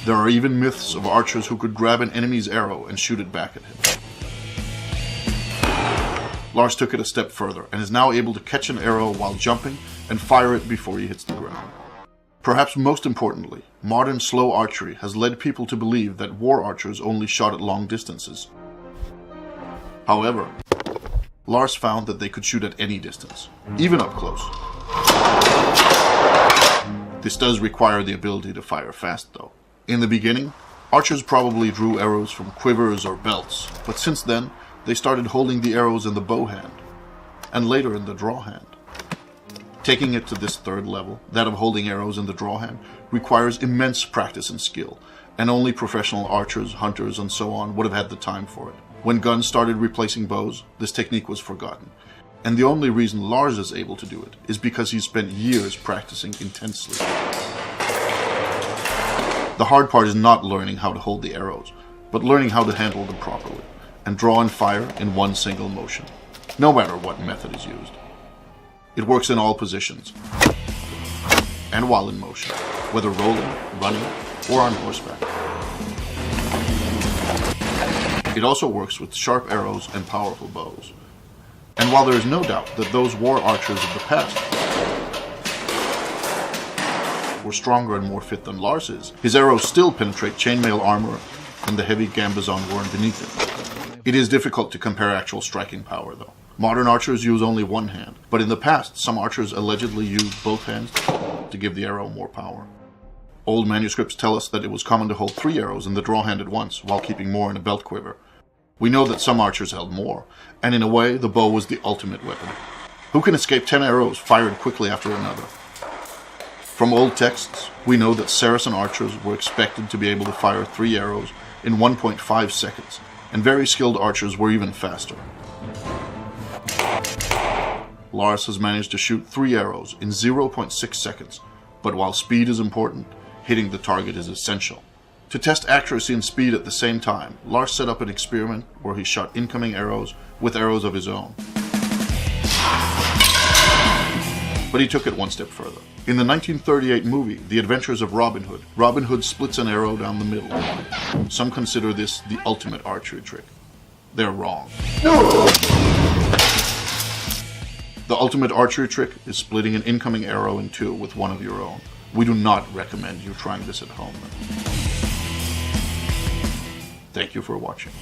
There are even myths of archers who could grab an enemy's arrow and shoot it back at him. Lars took it a step further and is now able to catch an arrow while jumping and fire it before he hits the ground. Perhaps most importantly, modern slow archery has led people to believe that war archers only shot at long distances. However, Lars found that they could shoot at any distance, even up close. This does require the ability to fire fast though. In the beginning, archers probably drew arrows from quivers or belts, but since then, they started holding the arrows in the bow hand, and later in the draw hand. Taking it to this third level, that of holding arrows in the draw hand, requires immense practice and skill, and only professional archers, hunters, and so on would have had the time for it. When guns started replacing bows, this technique was forgotten, and the only reason Lars is able to do it is because he's spent years practicing intensely. The hard part is not learning how to hold the arrows, but learning how to handle them properly, and draw and fire in one single motion, no matter what method is used. It works in all positions, and while in motion, whether rolling, running, or on horseback. It also works with sharp arrows and powerful bows. And while there is no doubt that those war archers of the past were stronger and more fit than Lars is, his arrows still penetrate chainmail armor and the heavy gambesson worn beneath it. It is difficult to compare actual striking power though. Modern archers use only one hand, but in the past some archers allegedly used both hands to give the arrow more power. Old manuscripts tell us that it was common to hold 3 arrows in the draw hand at once while keeping more in a belt quiver. We know that some archers held more, and in a way the bow was the ultimate weapon. Who can escape 10 arrows fired quickly after another? From old texts, we know that Saracen archers were expected to be able to fire 3 arrows in 1.5 seconds, and very skilled archers were even faster. Lars has managed to shoot 3 arrows in 0.6 seconds, but while speed is important, hitting the target is essential. To test accuracy and speed at the same time, Lars set up an experiment where he shot incoming arrows with arrows of his own. But he took it one step further. In the 1938 movie, The Adventures of Robin Hood, Robin Hood splits an arrow down the middle. Some consider this the ultimate archery trick. They're wrong. The ultimate archery trick is splitting an incoming arrow in 2 with one of your own. We do not recommend you trying this at home. Thank you for watching.